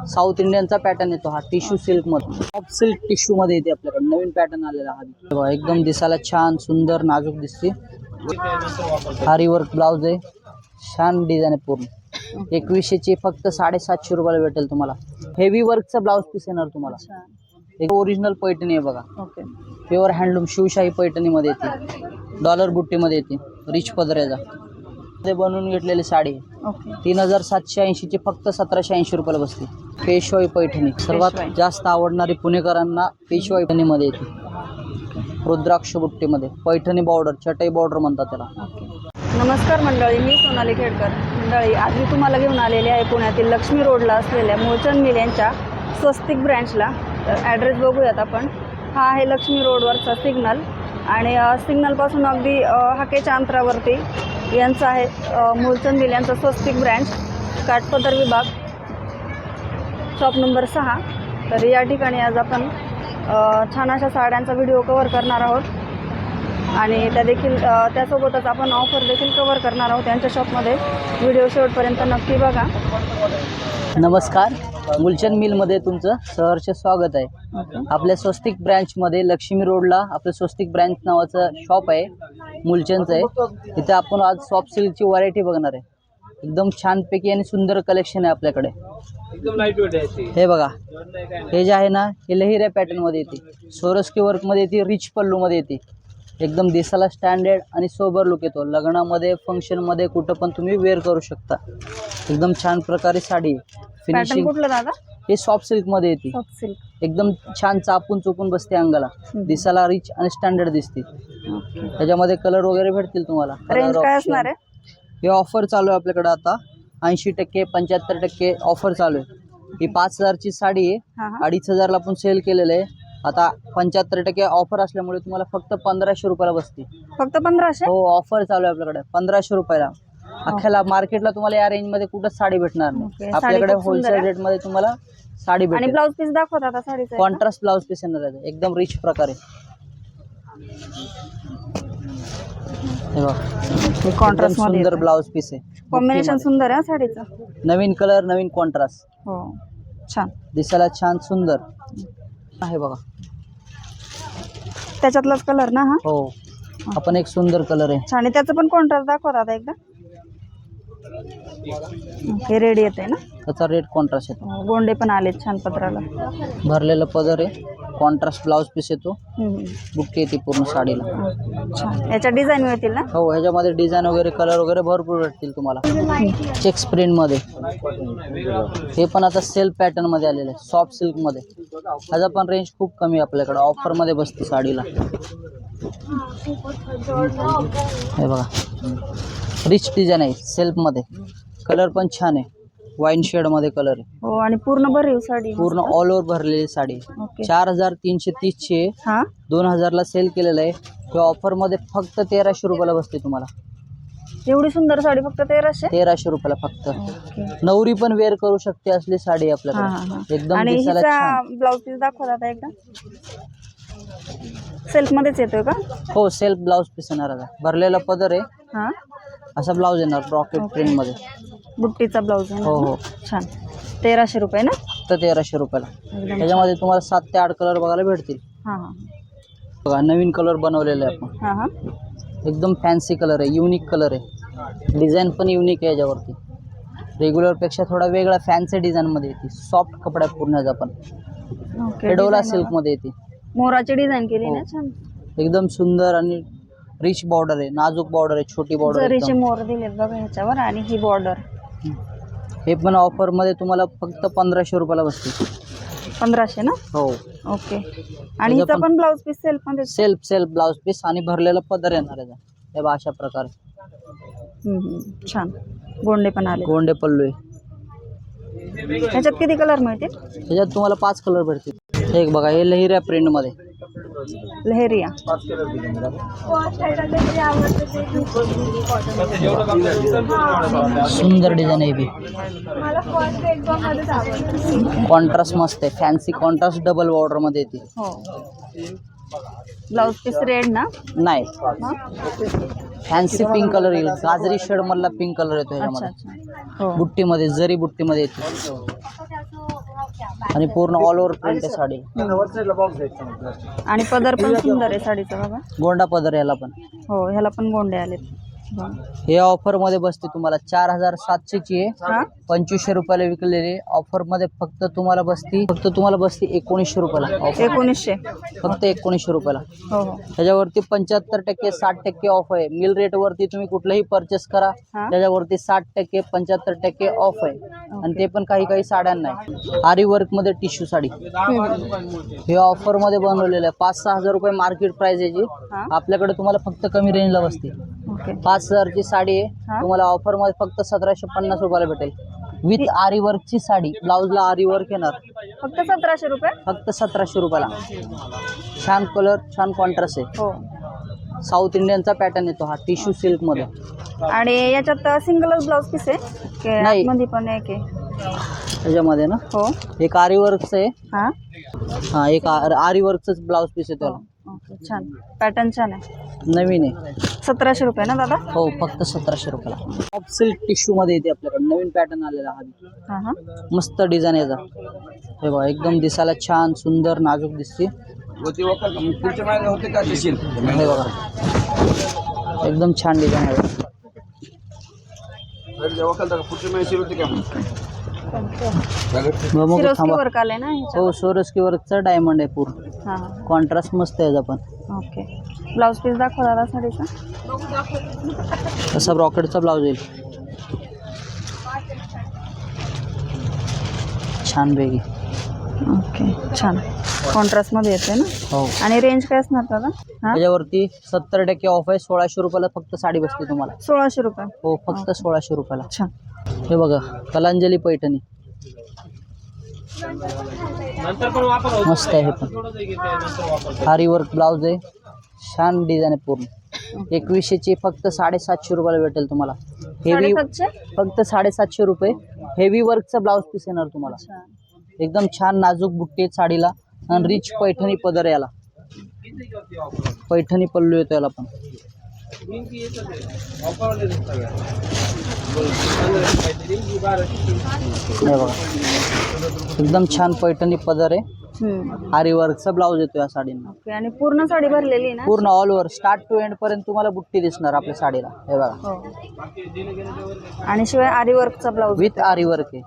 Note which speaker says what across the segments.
Speaker 1: South इंडियनचा pattern येतो हा, tissue silk मध्ये, सॉफ्ट सिल्क टिश्यू मध्ये येते आपल्याकडे, नवीन पॅटर्न आलेला हा. एकदम दिसायला छान सुंदर नाजूक दिसते. हारी वर्क ब्लाउज आहे, छान डिझाईन आहे पूर्ण. 2100ची फक्त 750 रुपयाला भेटेल तुम्हाला. हेवी वर्कचा ब्लाउज पीस येणार तुम्हाला. एक ओरिजिनल पैठणी आहे बघा, प्युअर हँडलूम शिवशाही पैठणी मध्ये येते, डॉलर बुट्टी मध्ये येते, रिच पदराचा ते बनवून घेतलेली साडी 3780 ची फक्त 1780 रुपयाला बसते. पेशवाई पैठणी सर्वात जास्त आवडणारी पुणेकरांना, पेशवाई पैठणी मध्ये येते, रुद्राक्ष बुट्टी मध्ये, पैठणी बॉर्डर, चटई बॉर्डर म्हणतात त्याला.
Speaker 2: नमस्कार मंडळी, मी सोनाली खेडकर. मंडळी, आज मी तुम्हाला घेऊन आलेले आहे पुण्यातील लक्ष्मी रोडला असलेल्या मूळचंद मिल यांच्या स्वस्तिक ब्रँचला. तर ॲड्रेस बघूयात आपण. हा आहे लक्ष्मी रोडवरचा सिग्नल आणि सिग्नलपासून अगदी हाकेच्या अंतरावरती यांचं आहे मूळचंद मिल यांचा स्वस्तिक ब्रँच, काठपदर विभाग, शॉप नंबर 6. तर या ठिकाणी आज आपण छान अशा साड्यांचा व्हिडिओ कव्हर करणार आहोत आणि त्यासोबतच आपण ऑफर देखील कव्हर करणार आहोत त्यांच्या शॉपमध्ये. व्हिडिओ शेवटपर्यंत नक्की बघा.
Speaker 1: नमस्कार, मूळचंद मिलमध्ये तुमचं सहर्ष स्वागत आहे. आपल्या स्वस्तिक ब्रँचमध्ये लक्ष्मी रोडला आपलं स्वस्तिक ब्रँच नावाचं शॉप आहे, मूळचंदचं आहे. इथे आपण आज सॉफ्ट सिल्कची व्हरायटी बघणार आहे. एकदम छानपैकी आणि सुंदर कलेक्शन आहे आपल्याकडे. हे बघा, हे जे आहे ना, हे लहिऱ्या पॅटर्नमध्ये येते, सोरस्की वर्कमध्ये येते, रिच पल्लूमध्ये येते. एकदम दिसायला स्टँडर्ड आणि सोबर लुक येतो. लग्नामध्ये, फंक्शनमध्ये कुठं पण तुम्ही वेअर करू शकता. एकदम छान प्रकारे साडी. फिनिशिंग
Speaker 2: कुठलं दादा?
Speaker 1: हे सॉफ्ट सिल्कमध्ये येते, एकदम छान चापून चुपून बसते अंगाला, दिसायला रिच आणि स्टँडर्ड दिसते. त्याच्यामध्ये कलर वगैरे भेटतील तुम्हाला.
Speaker 2: रेंज काय असणार आहे?
Speaker 1: हे ऑफर चालू आहे आपल्याकडे आता 80%, 75% ऑफर चालू आहे. ही 5000ची साडी आहे, 2500ला आपण सेल केलेलं आहे. आता 75% ऑफर असल्यामुळे तुम्हाला फक्त 1500 रुपयाला बसते.
Speaker 2: फक्त 1500?
Speaker 1: हो, ऑफर चालू आहे आपल्याकडे 1500 रुपयाला. अख्ख्याला मार्केटला तुम्हाला या रेंजमध्ये कुठं साडी भेटणार नाही. आपल्याकडे होलसेल रेटमध्ये तुम्हाला साडी भेटेल.
Speaker 2: आणि ब्लाउज पीस दाखवत आता साडीचा.
Speaker 1: कॉन्ट्रास्ट ब्लाउज पीस येणार आहे एकदम रिच प्रकारे. हे बघा, कॉन्ट्रास्ट सुंदर ब्लाउज पीस आहे.
Speaker 2: कॉम्बिनेशन सुंदर आहे साडीचं.
Speaker 1: नवीन कलर, नवीन कॉन्ट्रास्ट.
Speaker 2: हो, छान
Speaker 1: दिसायला छान सुंदर आहे बघा.
Speaker 2: त्याच्यातलाच कलर ना हा?
Speaker 1: हो, आपण एक सुंदर कलर आहे.
Speaker 2: छान आहे. त्याचं पण कॉन्ट्रास्ट दाखवत आता एकदा. हे रेडी येते ना,
Speaker 1: त्याचा रेड कॉन्ट्रास्ट येतो.
Speaker 2: गोंडे पण आले छान पदराला,
Speaker 1: भरलेलं पदर आहे, कॉन्ट्रास्ट ब्लाउज पीस येतो, बुट्टी येते पूर्ण साडीला.
Speaker 2: छान. याच्या डिझाईन मिळतील ना?
Speaker 1: हो, ह्याच्यामध्ये डिझाईन वगैरे, कलर वगैरे भरपूर भेटतील तुम्हाला. चेक्स प्रिंट मध्ये हे पण आता सेल्फ पॅटर्न मध्ये आलेलं आहे, सॉफ्ट सिल्क मध्ये. ह्याचा पण रेंज खूप कमी आपल्याकडे, ऑफर मध्ये बसते साडीला. हे बघा, रिच डिझाईन आहे सेल्फ मध्ये, कलर पण छान आहे, वाईन शेड मध्ये कलर आहे.
Speaker 2: हो, आणि पूर्ण भरीव साडी,
Speaker 1: पूर्ण ऑल ओव्हर भरलेली साडी. 4330 ची आहे, 2000ला सेल केलेलं आहे. ते ऑफर मध्ये फक्त 1300 रुपयाला बसते तुम्हाला.
Speaker 2: एवढी सुंदर साडी फक्त
Speaker 1: 1300 रुपयाला फक्त. नवरी पण वेअर करू शकते असली साडी आपल्याकडे. एकदम दिसायला छान.
Speaker 2: ब्लाउज पीस दाखवा आता एकदा. सेल्फ मध्येच येतोय का?
Speaker 1: हो, सेल्फ ब्लाउज पीस येणार आहे, भरलेला पदर आहे, असा ब्लाउज येणार ब्रॉकेट प्रिंट मध्ये,
Speaker 2: बुट्टीचा ब्लाउज.
Speaker 1: हो हो,
Speaker 2: छान. 1300 रुपये ना?
Speaker 1: तर 1300 रुपयाला. त्याच्यामध्ये तुम्हाला 7 ते 8 कलर बघायला भेटतील. बघा, नवीन कलर बनवलेले आहे आपण. एकदम फॅन्सी कलर आहे, युनिक कलर आहे, डिझाईन पण युनिक आहे याच्यावरती. रेग्युलर पेक्षा थोडा वेगळा फॅन्सी डिझाईन मध्ये येते. सॉफ्ट कपडा पूर्ण पण हेडोला सिल्क मध्ये येते.
Speaker 2: मोराची डिझाईन केली ना, छान.
Speaker 1: एकदम सुंदर आणि रिच बॉर्डर आहे, नाजूक बॉर्डर आहे, छोटी बॉर्डर.
Speaker 2: जरीचे मोर दिलेत बघा ह्याच्यावर, आणि ही बॉर्डर.
Speaker 1: हे पण ऑफर मध्ये तुम्हाला फक्त 1500 रुपयाला बसते.
Speaker 2: 1500 ना?
Speaker 1: हो.
Speaker 2: ओके. आणि हिचा पण ब्लाउज पीस सेल्फ मध्ये?
Speaker 1: सेल्फ ब्लाउज पीस आणि भरलेला पदर येणार आहे. हे बघा, अशा प्रकारे
Speaker 2: छान. गोंडे पण आले,
Speaker 1: गोंडे पल्लू आहे.
Speaker 2: ह्याच्यात किती कलर मिळतील?
Speaker 1: ह्याच्यात तुम्हाला 5 कलर भेटतील. हे बघा, हे लहिऱ्या प्रिंट मध्ये,
Speaker 2: लहेरिया.
Speaker 1: सुंदर डिझाईन आहे. कॉन्ट्रास्ट मस्त आहे, फॅन्सी कॉन्ट्रास्ट डबल बॉर्डर मध्ये येते.
Speaker 2: ब्लाउज पीस रेड ना?
Speaker 1: नाही, फॅन्सी पिंक कलर येईल, गाजरी शेड मधला पिंक कलर येतो ह्याच्यामध्ये. बुट्टी मध्ये, जरी बुट्टी मध्ये येते. आणि पूर्ण ऑल ओव्हर प्रिंट आहे साडी.
Speaker 2: आणि पदर पण सुंदर आहे साडीचा बघा.
Speaker 1: गोंडा पदर याला पण.
Speaker 2: हो ह्याला पण गोंडे आलेत.
Speaker 1: हे ऑफर मध्ये बसते तुम्हाला 4700 ची आहे.
Speaker 2: हा
Speaker 1: 2500 रुपयाला विकलेली ऑफर मध्ये फक्त तुम्हाला बसती 1900 रुपयाला offer.
Speaker 2: 1900.
Speaker 1: फक्त 1900 रुपयाला.
Speaker 2: हो हो
Speaker 1: त्याच्यावरती 75% 60% ऑफ आहे. मिल रेट वरती तुम्ही कुठलंही परचेस करा
Speaker 2: हा
Speaker 1: त्याच्यावरती 60% 75% ऑफ आहे. आणि ते पण काही साड्यांना आहे. आरी वर्क मध्ये टिश्यू साडी हे ऑफर मध्ये बनवलेलं आहे. 5-6 हजार रुपये मार्केट प्राइस याची.
Speaker 2: हा
Speaker 1: आपल्याकडे तुम्हाला फक्त कमी रेंजला बसते.
Speaker 2: ओके
Speaker 1: 5000 ची साडी आहे.
Speaker 2: हा.
Speaker 1: तुम्हाला ऑफर मध्ये फक्त 1750 रुपयाला भेटेल. विथ आरी वर्क ची साडी. ब्लाउजला आरी वर्क येणार.
Speaker 2: फक्त 1700 रुपये.
Speaker 1: फक्त 1700 रुपयाला. छान कलर छान कॉन्ट्रास्ट आहे.
Speaker 2: हो
Speaker 1: साऊथ इंडियनचा पॅटर्न येतो हा टिश्यू सिल्क मध्ये.
Speaker 2: आणि याच्यात सिंगलच ब्लाउज पीस आहे की
Speaker 1: नाही.
Speaker 2: मध्ये पण एक आहे.
Speaker 1: त्याच्यामध्ये ना
Speaker 2: हो
Speaker 1: एक आरी वर्कचं आहे.
Speaker 2: हा
Speaker 1: हा एक आरी वर्कच ब्लाउज पीस आहे त्याला.
Speaker 2: ओके छान पॅटर्न छान आहे.
Speaker 1: नवीन आहे.
Speaker 2: 1700 रुपये ना दादा.
Speaker 1: हो फक्त 1700 रुपयाला. सॉफ्ट सिल्क टिश्यू मध्ये येते आपल्याकडे. नवीन पॅटर्न आलेला हा.
Speaker 2: हा हा
Speaker 1: मस्त डिझाईन याचा. हे बघा एकदम दिसायला छान सुंदर नाजूक दिसते. हे बघा एकदम छान डिझाईन आहे. बघू
Speaker 2: सिरोस्की
Speaker 1: थांबा.
Speaker 2: वर्क आले ना ह्याच्यावर?
Speaker 1: हो सोरस्की वर्कचा डायमंड आहे पूर्ण.
Speaker 2: हा
Speaker 1: कॉन्ट्रास्ट मस्त आहे याचा पण.
Speaker 2: ओके ब्लाउज पीस दाखवा दादा साडीचा.
Speaker 1: तसा ब्रॉकेटचा ब्लाउज येईल. छान बेगी.
Speaker 2: ओके छान कॉन्ट्रास्ट मध्ये येते ना.
Speaker 1: हो
Speaker 2: आणि रेंज काय असणार दादा. हा
Speaker 1: त्याच्यावरती 70% ऑफ आहे. 1600 रुपयाला फक्त साडी बसते तुम्हाला.
Speaker 2: 1600 रुपये.
Speaker 1: हो फक्त 1600 रुपयाला.
Speaker 2: छान
Speaker 1: हे बघा कलांजली पैठणी. मस्त आहे हे पण. हारी वर्क ब्लाउज आहे. छान डिझाईन आहे पूर्ण. 2100 ची फक्त 750 रुपयाला भेटेल तुम्हाला. हेवी
Speaker 2: 750.
Speaker 1: फक्त 750 रुपये. हेवी वर्कचा ब्लाउज पीस येणार तुम्हाला.
Speaker 2: छान.
Speaker 1: एकदम छान नाजूक बुट्टी आहेत साडीला. आणि रिच पैठणी पदर याला. पैठणी पल्लू येतो याला पण. हे बघा एकदम छान पैठणी पदर आहे. आरी वर्कचा ब्लाउज येतो या साडींना.
Speaker 2: ओके आणि पूर्ण साडी भरलेली ना.
Speaker 1: पूर्ण all over start to end पर्यंत तुम्हाला बुट्टी दिसणार आपल्या साडीला. हे बघा
Speaker 2: हो आणि शिवाय आरी वर्कचा ब्लाउज.
Speaker 1: विथ आरी वर्क आहे.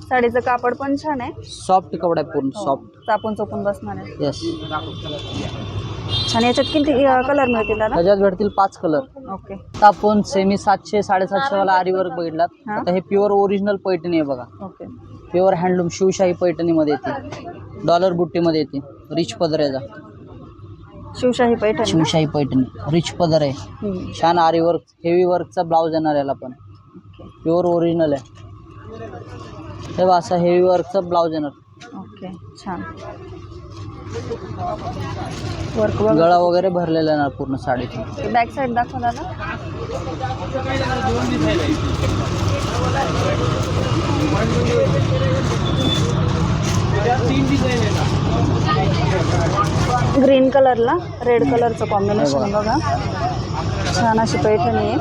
Speaker 2: साडीचं कापड पण छान आहे.
Speaker 1: सॉफ्ट कपडा आहे पूर्ण सॉफ्ट.
Speaker 2: चापून चोपून बसणार आहे.
Speaker 1: येस.
Speaker 2: छान. याच्यात किती कलर मिळतील दादा.
Speaker 1: त्याच्यात भेटतील 5 कलर.
Speaker 2: ओके
Speaker 1: आता आपण सेमी 700-750 वाला आरी वर्क बघितलात.
Speaker 2: हा.
Speaker 1: आता हे प्युअर ओरिजिनल पैठणी आहे बघा.
Speaker 2: ओके
Speaker 1: प्युअर हँडलूम शिवशाही पैठणीमध्ये येते. डॉलर बुट्टीमध्ये येते. रिच पदर याचा.
Speaker 2: शिवशाही पैठण.
Speaker 1: शिवशाही पैठणी रिच पदर आहे. छान आरी वर्क हेवी वर्कचा ब्लाउज येणार याला पण. प्युअर ओरिजिनल आहे. हे बघा असा हेवी वर्कचा ब्लाउज येणार.
Speaker 2: ओके छान वर्क.
Speaker 1: गळा वगैरे भरलेला येणार पूर्ण साडीची.
Speaker 2: बॅक साईड दाखवा दादा. ग्रीन कलरला रेड कलरचं कॉम्बिनेशन बघा. छान अशी पैठणी आहे.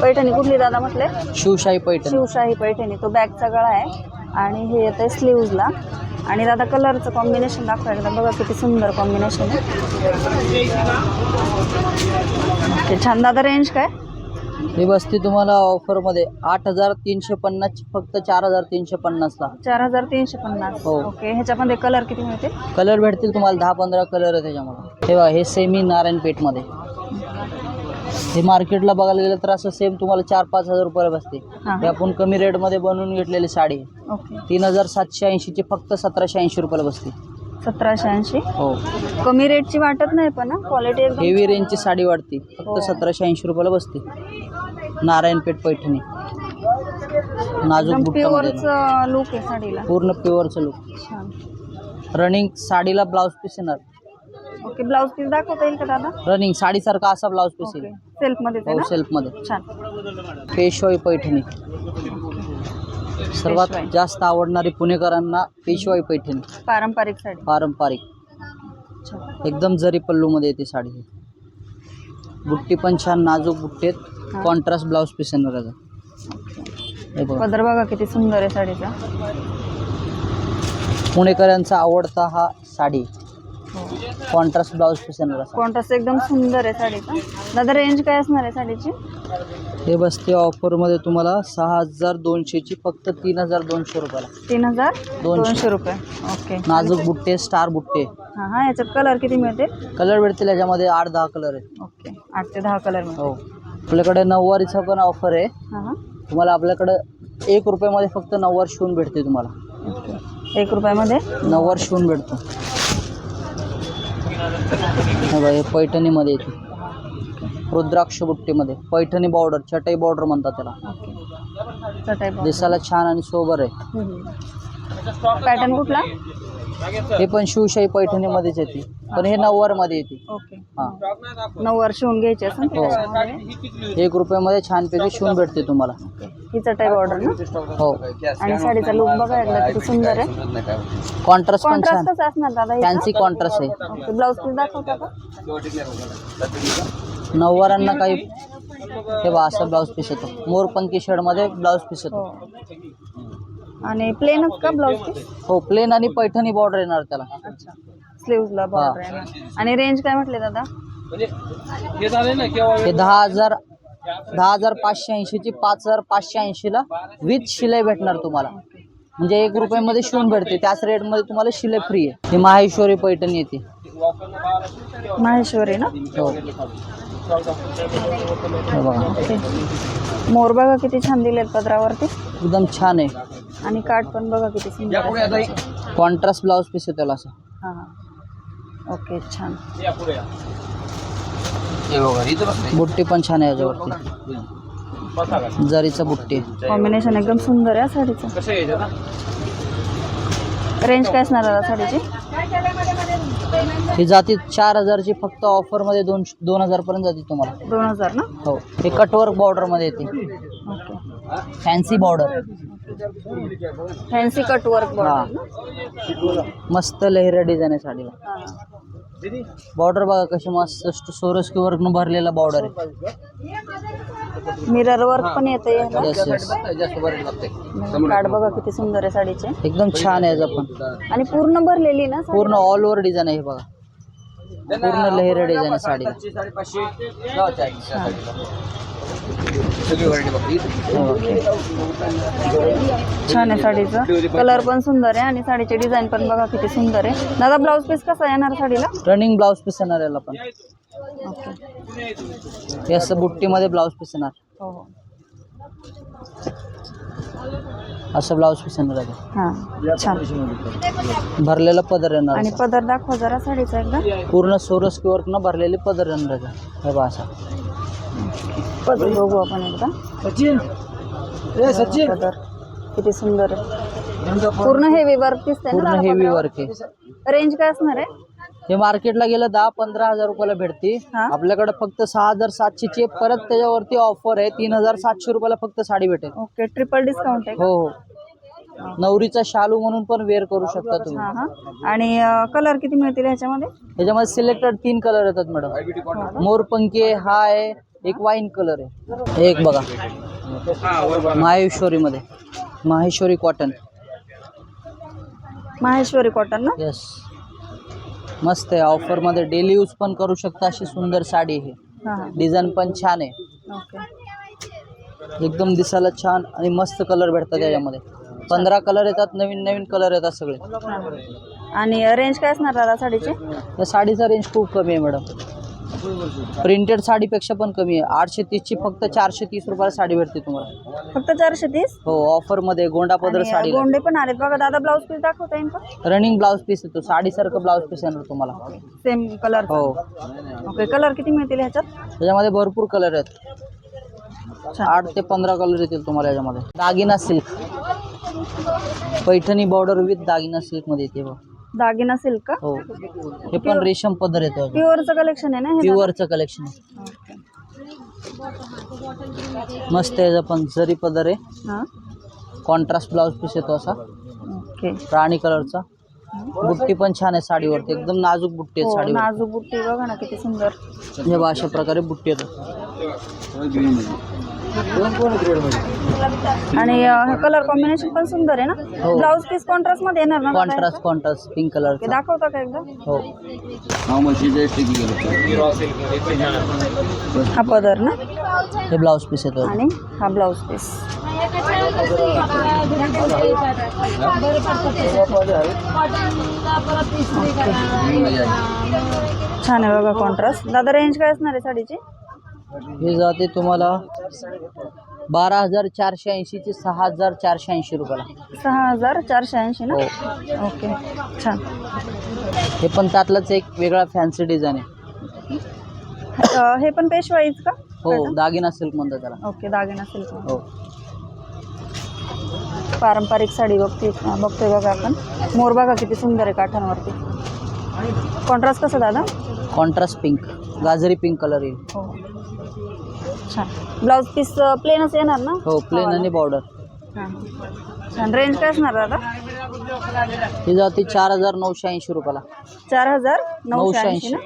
Speaker 2: पैठणी कुठली दादा म्हटले.
Speaker 1: शिवशाही पैठणी.
Speaker 2: शिवशाही पैठणी. तो बॅकचा गळा आहे आणि हे येतं स्लीव्जला. आणि दादा कलरचं कॉम्बिनेशन दाखवा एकदा. बघा किती सुंदर कॉम्बिनेशन आहे. ओके छान. दादा रेंज काय.
Speaker 1: ही बसती तुम्हाला ऑफरमध्ये 8350 फक्त 4350 ला.
Speaker 2: 4350.
Speaker 1: हो.
Speaker 2: ओके ह्याच्यामध्ये कलर किती मिळते.
Speaker 1: कलर भेटतील तुम्हाला 10-15 कलर आहे त्याच्यामध्ये. हे बघा हे सेमी नारायणपेठमध्ये. हे मार्केटला बघायला गेलं तर असं सेम तुम्हाला 4-5 हजार रुपये बसते.
Speaker 2: हा.
Speaker 1: हे आपण कमी रेटमध्ये बनवून घेतलेली साडी.
Speaker 2: ओके
Speaker 1: 3780 ची फक्त 1780 रुपयाला बसते.
Speaker 2: 1780.
Speaker 1: हो
Speaker 2: कमी रेटची वाटत नाही पण क्वालिटी एकदम.
Speaker 1: हेवी रेंजची साडी वाटते. फक्त
Speaker 2: हो.
Speaker 1: 1780 रुपयाला बसते. नारायणपेठ पैठणी. नाजूक बुट्टामध्ये
Speaker 2: प्युअरचं लुक आहे साडीला.
Speaker 1: पूर्ण प्युअरचं लुक.
Speaker 2: छान.
Speaker 1: रनिंग साडीला ब्लाउज पीस येणार.
Speaker 2: ओके ब्लाउज पीस दाखवता येईल का दादा.
Speaker 1: रनिंग साडीसारखा असा ब्लाउज पीस येईल.
Speaker 2: सेल्फ मध्ये
Speaker 1: हो
Speaker 2: ना.
Speaker 1: सेल्फमध्ये.
Speaker 2: छान.
Speaker 1: पेशवाई पैठणी. सर्वात
Speaker 2: पेशवाई.
Speaker 1: जास्त आवडणारी पुणेकरांना पेशवाई पैठणी.
Speaker 2: पारंपरिक साडी.
Speaker 1: पारंपरिक
Speaker 2: छान.
Speaker 1: एकदम जरी पल्लूमध्ये येते साडी. बुट्टी पण छान नाजूक बुट्टी आहेत.
Speaker 2: हा.
Speaker 1: कॉन्ट्रास्ट ब्लाउज पीस येणार याचा. हे बघा
Speaker 2: पदर बघा किती सुंदर आहे साडीचा.
Speaker 1: पुणेकरांचा आवडता हा साडी कॉन्ट्रास्ट ब्लाऊज पीस येणार असा.
Speaker 2: कॉन्ट्रास्ट एकदम सुंदर आहे साडीचा. दादा रेंज काय असणार आहे साडीची?
Speaker 1: हे बसते ऑफरमध्ये तुम्हाला 6200ची फक्त 3200 रुपयाला.
Speaker 2: 3200 रुपये. ओके.
Speaker 1: नाजूक बुट्टे, स्टार बुट्टे.
Speaker 2: हां हां, याच्यात कलर किती मिळतील?
Speaker 1: कलर भेटतील याच्यामध्ये 8-10 कलर आहे.
Speaker 2: ओके, 8 ते 10 कलर मिळतील.
Speaker 1: हो. आपल्याकडे नऊवारीचा पण ऑफर आहे.
Speaker 2: हां हां.
Speaker 1: तुम्हाला आपल्याकडं 1 रुपयामध्ये फक्त नऊवार शिवून भेटते तुम्हाला.
Speaker 2: ओके, 1 रुपयामध्ये
Speaker 1: नऊवार शिवून भेटतो. हे बघा, हे पैठणीमध्ये येते, रुद्राक्ष बुट्टीमध्ये, पैठणी बॉर्डर, चटई बॉर्डर म्हणतात त्याला.
Speaker 2: ओके, चटई
Speaker 1: दिसायला छान आणि सोबर आहे.
Speaker 2: पॅटर्न कुठला?
Speaker 1: हे पण शिवशाही पैठणीमध्येच येते, पण हे नऊवारमध्ये येते.
Speaker 2: ओके.
Speaker 1: हां,
Speaker 2: नऊवार शिवून घ्यायची असं
Speaker 1: हो. 1 रुपयामध्ये छानपैकी शिवून भेटते तुम्हाला.
Speaker 2: ही चटई बॉर्डर ना?
Speaker 1: हो.
Speaker 2: आणि साडीचा लुक बघा एकदा किती सुंदर आहे.
Speaker 1: कॉन्ट्रास्ट पण छान,
Speaker 2: कॉन्ट्रास्टच असणार दादा हे?
Speaker 1: फॅन्सी कॉन्ट्रास्ट आहे.
Speaker 2: ओके, ब्लाऊज पीस दाखवता का?
Speaker 1: नऊवारांना काही हे बघा असं ब्लाऊज पीस येतो, मोरपंखी शेडमध्ये ब्लाऊज पीस येतो.
Speaker 2: हो. आणि प्लेनच का ब्लाऊज पीस?
Speaker 1: हो, प्लेन आणि पैठणी बॉर्डर येणार त्याला.
Speaker 2: अच्छा, स्लीव्हजला बॉर्डर आहे ना. आणि रेंज काय म्हटले दादा?
Speaker 1: हे 10,580ची 5,580ला विथ शिलाई भेटणार तुम्हाला. म्हणजे 1 रुपयामध्ये शिवून भेटते, त्याच रेटमध्ये तुम्हाला शिलाई फ्री आहे. ही माहेश्वरी पैठणी येते.
Speaker 2: माहेश्वरी ना?
Speaker 1: हो. हे बघा,
Speaker 2: ओके. मोर बघा किती छान दिलेत पदरावरती,
Speaker 1: एकदम छान आहे.
Speaker 2: आणि काठ पण बघा किती सुंदर आहे.
Speaker 1: कॉन्ट्रास्ट ब्लाऊज पीस आहे त्याला असं.
Speaker 2: हां हां. ओके, छान.
Speaker 1: बुट्टी पण छान आहे याच्यावरती, जरीचं बुट्टी.
Speaker 2: कॉम्बिनेशन एकदम सुंदर आहे साडीचं. रेंज काय असणार दादा साडीची?
Speaker 1: ही जाती 4000ची, फक्त ऑफरमध्ये 2000 पर्यंत जाते तुम्हाला.
Speaker 2: 2000 ना?
Speaker 1: हो. हे कटवर्क बॉर्डरमध्ये येते,
Speaker 2: okay.
Speaker 1: Fancy border.
Speaker 2: Fancy cut work
Speaker 1: हां,
Speaker 2: बॉर्डर.
Speaker 1: मस्त लेहऱ्या डिझाईन आहे साडीला. बॉर्डर बघा कशी मस्त सोरस्की वर्कनं भरलेला बॉर्डर आहे.
Speaker 2: मिरर वर्क पण येते.
Speaker 1: Yes yes.
Speaker 2: काठ बघा किती सुंदर आहे साडीचे,
Speaker 1: एकदम छान आहे याचं पण.
Speaker 2: आणि पूर्ण भरलेली ना साडी?
Speaker 1: पूर्ण ऑल ओव्हर डिझाईन आहे हे बघा, पूर्ण लेहऱ्या डिझाईन आहे साडीला.
Speaker 2: छान आहे साडीचं, कलर पण सुंदर आहे आणि साडीचे डिझाईन पण बघा किती सुंदर आहे. दादा ब्लाऊज पीस कसा येणार साडीला?
Speaker 1: रनिंग ब्लाऊज पीस येणार याला पण.
Speaker 2: ओके.
Speaker 1: हे असं बुट्टीमध्ये ब्लाऊज पीस येणार,
Speaker 2: हो हो.
Speaker 1: असं ब्लाऊज पीस येणार आहे.
Speaker 2: हां, छान.
Speaker 1: भरलेला पदर येणार
Speaker 2: आणि
Speaker 1: असा.
Speaker 2: पदर दाखवा जरा साडीचा एकदा.
Speaker 1: पूर्ण सोरस्की वर्कनं भरलेली पदर येणार आहे. हे बघा असा
Speaker 2: पदर बघू आपण एकदा. पदर किती सुंदर आहे, पूर्ण हेवी वर्क दिसतंय
Speaker 1: पूर्ण
Speaker 2: ना?
Speaker 1: हेवी वर्क आहे.
Speaker 2: रेंज काय असणार आहे?
Speaker 1: हे मार्केटला गेलं 10-15 हजार रुपयाला भेटते.
Speaker 2: हा.
Speaker 1: आपल्याकडे फक्त 6700ची, परत त्याच्यावरती ऑफर आहे 3700 रुपयाला फक्त साडी भेटेल.
Speaker 2: ओके, ट्रिपल डिस्काउंट आहे का?
Speaker 1: हो हो. नवरीचा शालू म्हणून पण वेअर करू शकता तुम्ही.
Speaker 2: हां हां. आणि कलर किती मिळतील ह्याच्यामध्ये?
Speaker 1: ह्याच्यामध्ये सिलेक्टेड 3 कलर येतात मॅडम. मोरपंखी आहे, हा आहे, एक वाईन कलर आहे. एक बघा माहेश्वरीमध्ये, माहेश्वरी कॉटन.
Speaker 2: माहेश्वरी कॉटन ना?
Speaker 1: येस, मस्त आहे. ऑफरमध्ये डेली यूज पण करू शकता अशी सुंदर साडी आहे.
Speaker 2: हां हां.
Speaker 1: डिझाईन पण छान आहे,
Speaker 2: ओके.
Speaker 1: एकदम दिसायला छान आणि मस्त कलर भेटतात त्याच्यामध्ये. 15 कलर येतात, नवीन नवीन कलर येतात सगळे.
Speaker 2: आणि रेंज काय असणार दादा साडीची?
Speaker 1: या साडीचा रेंज खूप कमी आहे मॅडम, प्रिंटेड साडीपेक्षा पण कमी आहे. 830ची फक्त 430 रुपयाला साडी भेटते तुम्हाला.
Speaker 2: फक्त 430?
Speaker 1: हो, ऑफरमध्ये गोंडा पदर साडी.
Speaker 2: गोंडे पण आलेत बघा दादा. ब्लाऊज पीस दाखवता येईल का?
Speaker 1: रनिंग ब्लाऊज पीस येतो, साडीसारखं ब्लाऊज पीस येणार तुम्हाला.
Speaker 2: Same colour?
Speaker 1: हो.
Speaker 2: ओके. कलर किती मिळतील ह्याच्यात?
Speaker 1: त्याच्यामध्ये भरपूर कलर आहेत, 8 ते 15 कलर येतील तुम्हाला याच्यामध्ये. दागिना सिल्क पैठणी बॉर्डर विथ दागिना सिल्क मध्ये येते बघ.
Speaker 2: दागिना सिल्क का?
Speaker 1: हो. हे पण रेशम पदर येतो,
Speaker 2: प्युअरचं कलेक्शन आहे ना हे?
Speaker 1: प्युअरचं कलेक्शन आहे.
Speaker 2: ओके.
Speaker 1: मस्त आहे. याचा पण जरी पदर आहे,
Speaker 2: हां.
Speaker 1: कॉन्ट्रास्ट ब्लाऊज पीस येतो असा
Speaker 2: ओके.
Speaker 1: राणी कलरचा. बुट्टी पण छान आहे साडीवरती, एकदम नाजूक बुट्टी आहे
Speaker 2: हो,
Speaker 1: साडीवर.
Speaker 2: नाजूक बुट्टी बघा ना किती सुंदर.
Speaker 1: हे बघा अशा प्रकारे बुट्टी येतो.
Speaker 2: आणि कलर कॉम्बिनेशन पण सुंदर आहे ना.
Speaker 1: हो.
Speaker 2: ब्लाऊज पीस कॉन्ट्रास्ट मध्ये येणार ना दादा ह्याचं?
Speaker 1: Contrast pink colour.
Speaker 2: ते दाखवता का एकदा.
Speaker 1: हो.
Speaker 2: हा पदर ना
Speaker 1: हे ब्लाऊज पीस येतो.
Speaker 2: आणि हा ब्लाऊज पीस. छान आहे बघा कॉन्ट्रास्ट. दादा रेंज काय असणार आहे साडीची?
Speaker 1: हे जाते तुम्हाला 12,480 चे 6,480 रुपयाला.
Speaker 2: 6,480 ना.
Speaker 1: हो.
Speaker 2: ओके छान.
Speaker 1: हे पण त्यातलंच एक वेगळा फॅन्सी डिझाईन आहे.
Speaker 2: हे पण पेशवाईच का?
Speaker 1: हो, दागिना सिल्क म्हणतात त्याला.
Speaker 2: ओके दागिना सिल्क.
Speaker 1: हो.
Speaker 2: पारंपरिक साडी बघतोय बघा आपण. मोर बघा किती सुंदर आहे काठांवरती. कॉन्ट्रास्ट कसं दादा?
Speaker 1: कॉन्ट्रास्ट पिंक, गाजरी पिंक कलर येईल.
Speaker 2: हो छान. ब्लाऊज पीस प्लेनच येणार ना.
Speaker 1: हो, प्लेन आणि बॉर्डर.
Speaker 2: हां छान. रेंज काय असणार दादा?
Speaker 1: ही जाते 4,980 रुपयाला.
Speaker 2: 4,980 ना.